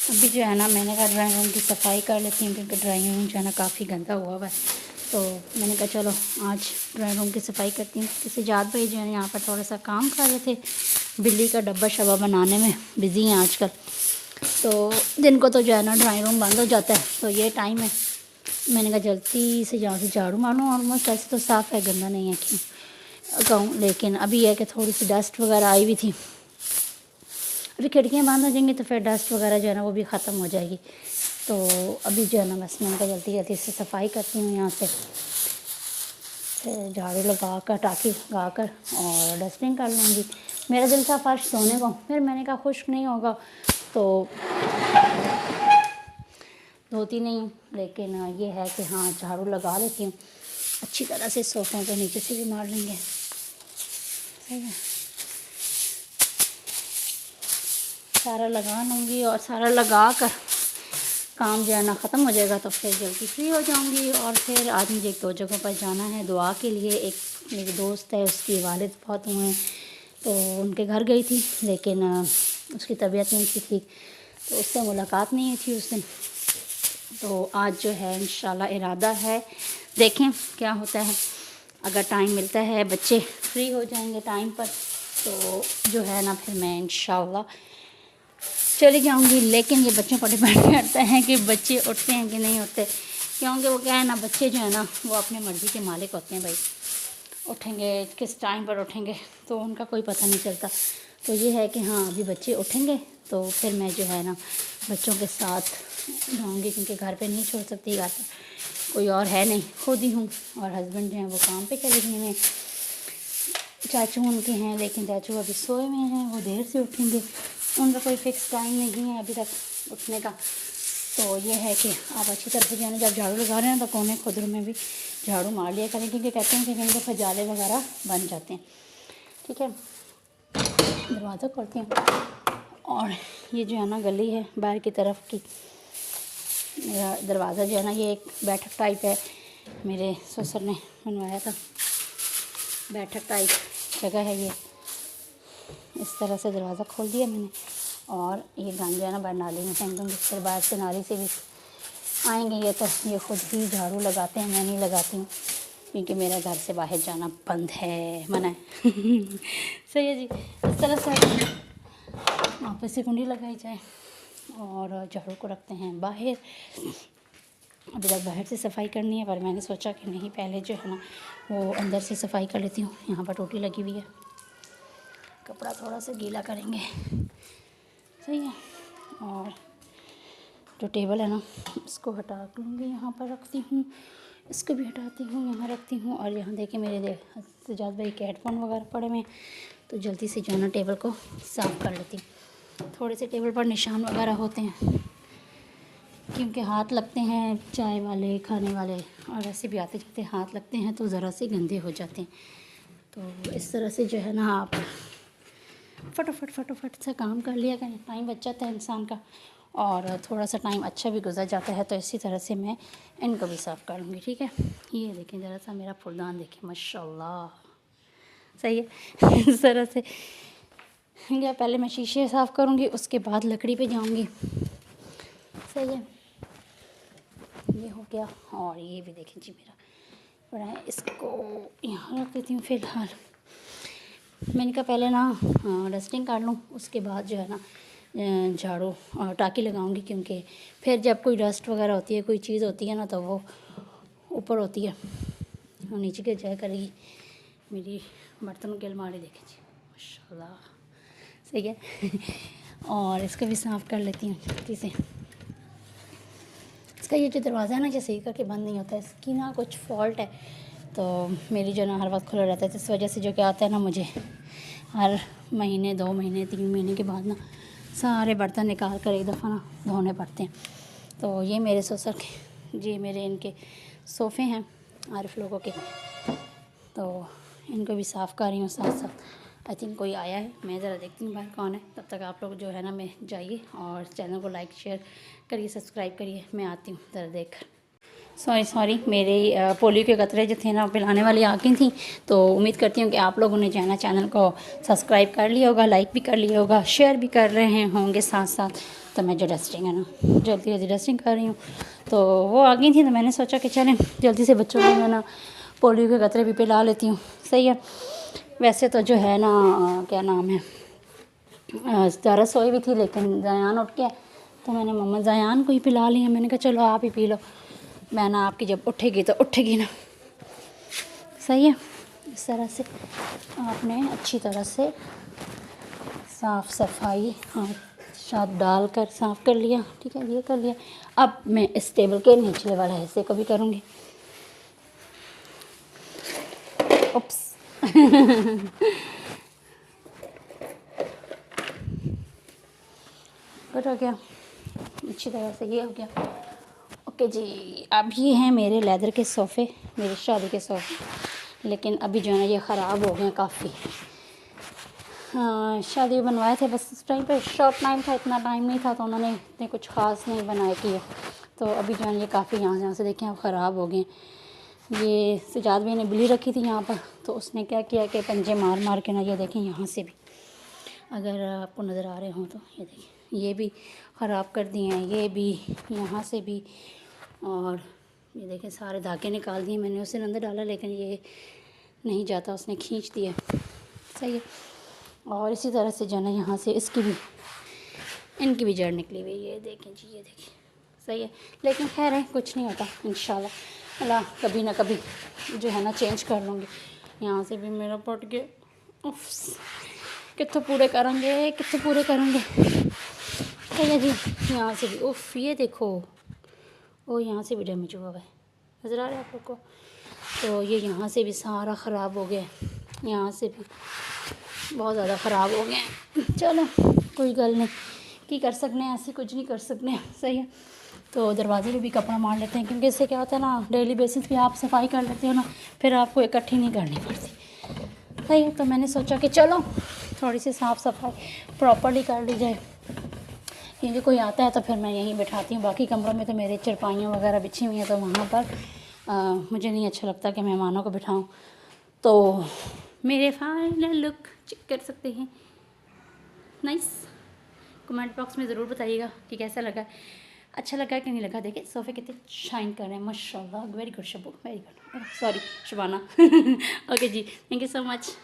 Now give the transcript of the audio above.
अभी जो है ना मैंने कहा ड्राइंग रूम की सफाई कर लेती हूँ, क्योंकि ड्राइंग रूम जो है ना काफ़ी गंदा हुआ है। तो मैंने कहा चलो आज ड्राइंग रूम की सफाई करती हूँ। किसी जात भाई जो है यहाँ पर थोड़ा सा काम कर रहे थे, बिल्ली का डब्बा शब्बा बनाने में बिज़ी हैं आजकल। तो दिन को तो जो है ना ड्राइंग रूम बंद हो जाता है, तो ये टाइम है। मैंने कहा जल्दी से यहाँ से झाड़ू मारूँ। ऑलमोस्ट ऐसे तो साफ़ है, गंदा नहीं है क्यों कहूँ, लेकिन अभी है कि थोड़ी सी डस्ट वगैरह आई हुई थी। अभी खिड़कियाँ बंद हो जाएंगी तो फिर डस्ट वगैरह जो है ना वो भी ख़त्म हो जाएगी। तो अभी जो है ना बस मैंने कहा जल्दी जल्दी से सफाई करती हूँ यहाँ से, फिर झाड़ू लगा कर टाँकी लगा कर और डस्टिंग कर लूँगी। मेरा दिल था फर्श धोने को, फिर मैंने कहा खुश्क नहीं होगा तो धोती नहीं हूँ। लेकिन ये है कि हाँ झाड़ू लगा लेती हूँ अच्छी तरह से, सोफ़ों के नीचे से भी मार लेंगे। सही है, सारा लगा लूँगी और सारा लगा कर काम जो है ना ख़त्म हो जाएगा तो फिर जल्दी फ्री हो जाऊँगी। और फिर आज मुझे 1-2 जगहों पर जाना है दुआ के लिए। एक मेरी दोस्त है, उसकी वालिद बहुत हुए हैं तो उनके घर गई थी, लेकिन उसकी तबीयत नहीं थी ठीक, तो उससे मुलाकात नहीं थी उस दिन। तो आज जो है इंशाल्लाह इरादा है, देखें क्या होता है। अगर टाइम मिलता है, बच्चे फ्री हो जाएंगे टाइम पर, तो जो है ना फिर मैं इंशाल्लाह चली जाऊंगी। लेकिन ये बच्चों पर डिपेंड करता है कि बच्चे उठते हैं कि नहीं उठते, क्योंकि वो क्या है ना, बच्चे जो है ना वो अपनी मर्ज़ी के मालिक होते हैं भाई। उठेंगे किस टाइम पर उठेंगे तो उनका कोई पता नहीं चलता। तो ये है कि हाँ अभी बच्चे उठेंगे तो फिर मैं जो है ना बच्चों के साथ जाऊँगी, क्योंकि घर पे नहीं छोड़ सकती, घर पर कोई और है नहीं, खुद ही हूँ। और हस्बैंड जो हैं वो काम पे चले गए हैं। चाचू उनके हैं, लेकिन चाचू अभी सोए हुए हैं, वो देर से उठेंगे, उनका कोई फ़िक्स टाइम नहीं है अभी तक उठने का। तो ये है कि आप अच्छी तरह से जो है ना जब झाड़ू लगा रहे हैं तो कोने खुदर में भी झाड़ू मार लिया करें, क्योंकि कहते हैं कि कहीं दफ़ा जाले वगैरह बन जाते हैं। ठीक है, दरवाज़ा खोलती हूँ। और ये जो है ना गली है बाहर की तरफ की, मेरा दरवाज़ा जो है ना ये एक बैठक टाइप है, मेरे ससुर ने बनवाया था, बैठक टाइप जगह है ये। इस तरह से दरवाज़ा खोल दिया मैंने और ये गंद जो है ना बाहर नाली में फेंक दूँगी। फिर बाहर से नाली से भी आएंगे ये, तो ये खुद ही झाड़ू लगाते हैं, मैं नहीं लगाती हूँ, क्योंकि मेरा घर से बाहर जाना बंद है, मना है। सही है जी, इस तरह से वापस से कुंडी लगाई जाए और झाड़ू को रखते हैं बाहर। अभी तक बाहर से सफाई करनी है, पर मैंने सोचा कि नहीं पहले जो है ना वो अंदर से सफाई कर लेती हूँ। यहाँ पर टोटी लगी हुई है, कपड़ा थोड़ा सा गीला करेंगे। सही है, और जो टेबल है ना इसको हटा लूँगी, यहाँ पर रखती हूँ, इसको भी हटाती हूँ, यहाँ रखती हूँ। और यहाँ देखिए मेरे सजाद भाई के हेडफोन वगैरह पड़े हुए हैं, तो जल्दी से जो है ना टेबल को साफ़ कर लेती हूँ। थोड़े से टेबल पर निशान वगैरह होते हैं, क्योंकि हाथ लगते हैं चाय वाले खाने वाले, और ऐसे भी आते जाते हाथ लगते हैं तो ज़रा से गंदे हो जाते हैं। तो इस तरह से जो है ना आप फटाफट से काम कर लिया करें, टाइम बच जाता है इंसान का और थोड़ा सा टाइम अच्छा भी गुजर जाता है। तो इसी तरह से मैं इनको भी साफ़ कर लूँगी। ठीक है, ये देखें ज़रा सा मेरा फूलदान देखें, माशाल्लाह सही है। इस तरह से या पहले मैं शीशे साफ़ करूँगी, उसके बाद लकड़ी पे जाऊँगी। सही है, ये हो गया। और ये भी देखें जी मेरा बड़ा है, इसको यहाँ रख देती हूँ फ़िलहाल। मैंने कहा पहले ना डस्टिंग कर लूँ, उसके बाद जो है ना झाड़ू और टाँकी लगाऊंगी, क्योंकि फिर जब कोई डस्ट वगैरह होती है, कोई चीज़ होती है ना, तो वो ऊपर होती है और नीचे गिर जाया करेगी। मेरी बर्तनों की अलमारी देखें जी, माशाल्लाह सही है। और इसको भी साफ़ कर लेती हूँ जल्दी से। इसका ये जो दरवाज़ा है ना जैसे ही करके बंद नहीं होता है, इसकी ना कुछ फ़ॉल्ट है, तो मेरी जो ना हर वक्त खुला रहता है, तो इस वजह से जो क्या आता है ना, मुझे हर महीने 2 महीने 3 महीने के बाद ना सारे बर्तन निकाल कर एक दफ़ा ना धोने पड़ते हैं। तो ये मेरे ससुर के जी मेरे इनके सोफ़े हैं आरिफ लोगों के, तो इनको भी साफ़ कर रही हूँ साथ साथ। आई थिंक कोई आया है, मैं ज़रा देखती हूँ बाहर कौन है। तब तक आप लोग जो है ना मैं जाइए और चैनल को लाइक शेयर करिए, सब्सक्राइब करिए, मैं आती हूँ ज़रा देख। सॉरी मेरे पोलियो के कतरे जो थे ना पिलाने वाली आ गई थी। तो उम्मीद करती हूँ कि आप लोगों ने जो है ना चैनल को सब्सक्राइब कर लिया होगा, लाइक भी कर लिया होगा, शेयर भी कर रहे होंगे साथ साथ। तो मैं जो डस्टिंग है ना जल्दी जल्दी डस्टिंग कर रही हूँ। तो वो आ गई थी तो मैंने सोचा कि चलें जल्दी से बच्चों को मैं ना पोलियो के कतरे भी पिला लेती हूँ। सही है। वैसे तो जो है ना क्या नाम है ज़रा सोई भी थी, लेकिन ज़यान उठ गया तो मैंने मम्मा ज़यान को ही पिला लिया। मैंने कहा चलो आप ही पी लो, मैं ना आपकी जब उठेगी तो उठेगी ना। सही है। इस तरह से आपने अच्छी तरह से साफ़ सफाई हाथ शाथ डाल कर साफ़ कर लिया। ठीक है, ये कर लिया। अब मैं इस टेबल के निचले वाला हिस्से को भी करूँगी। उप्स गुड हो गया अच्छी तरह से, ये हो गया। ओके जी, अब ये हैं मेरे लेदर के सोफ़े, मेरी शादी के सोफ़े। लेकिन अभी जो है ना ये ख़राब हो गए हैं काफ़ी। हाँ, शादी बनवाए थे बस उस टाइम पे शॉर्ट टाइम था, इतना टाइम नहीं था तो उन्होंने इतने कुछ ख़ास नहीं बनाए किए। तो अभी जो है ये काफ़ी यहाँ से देखें अब ख़राब हो गए। ये सजाद भाई ने बिल्ली रखी थी यहाँ पर, तो उसने क्या किया कि पंजे मार मार के ना ये देखें यहाँ से भी, अगर आपको नज़र आ रहे हों तो ये देखें, ये भी ख़राब कर दिए हैं, ये भी यहाँ से भी, और ये देखें सारे धागे निकाल दिए। मैंने उसे अंदर डाला लेकिन ये नहीं जाता, उसने खींच दिया। सही है। और इसी तरह से जो है ना यहाँ से इसकी भी, इनकी भी जड़ निकली हुई है, ये देखें जी, ये देखें। सही है। लेकिन खैर है, कुछ नहीं होता इंशाल्लाह, अल्लाह कभी ना कभी जो है ना चेंज कर लूँगी। यहाँ से भी मेरा पट गया, उफ्स कितने पूरे करेंगे, कितने पूरे करेंगे। सही है जी। यहाँ से भी उफ, ये देखो, ओ यहाँ से भी डैमेज हुआ है, नज़र आ रहा है आप लोग को। तो ये यहाँ से भी सारा ख़राब हो गया, यहाँ से भी बहुत ज़्यादा ख़राब हो गए। चलो कोई गल नहीं, की कर सकते हैं, ऐसे कुछ नहीं कर सकते। सही है। तो दरवाजे पे भी कपड़ा मार लेते हैं, क्योंकि इससे क्या होता है ना डेली बेसिस पे आप सफाई कर लेते हो ना, फिर आपको इकट्ठी नहीं करनी पड़ती। सही है। तो मैंने सोचा कि चलो थोड़ी सी साफ़ सफाई प्रॉपर्ली कर ली जाए, क्योंकि कोई आता है तो फिर मैं यहीं बैठाती हूँ। बाकी कमरों में तो मेरे चरपाइयाँ वगैरह बिछी हुई हैं, तो वहाँ पर मुझे नहीं अच्छा लगता कि मेहमानों को बिठाऊँ। तो मेरे फाइनल लुक चेक कर सकते हैं। नाइस। कमेंट बॉक्स में ज़रूर बताइएगा कि कैसा लगा, अच्छा लगा कि नहीं लगा। देखिए सोफ़े कितने शाइन कर रहे हैं माशाल्लाह। Very good Shabu, very good, sorry Shabana. Okay ji, thank you so much.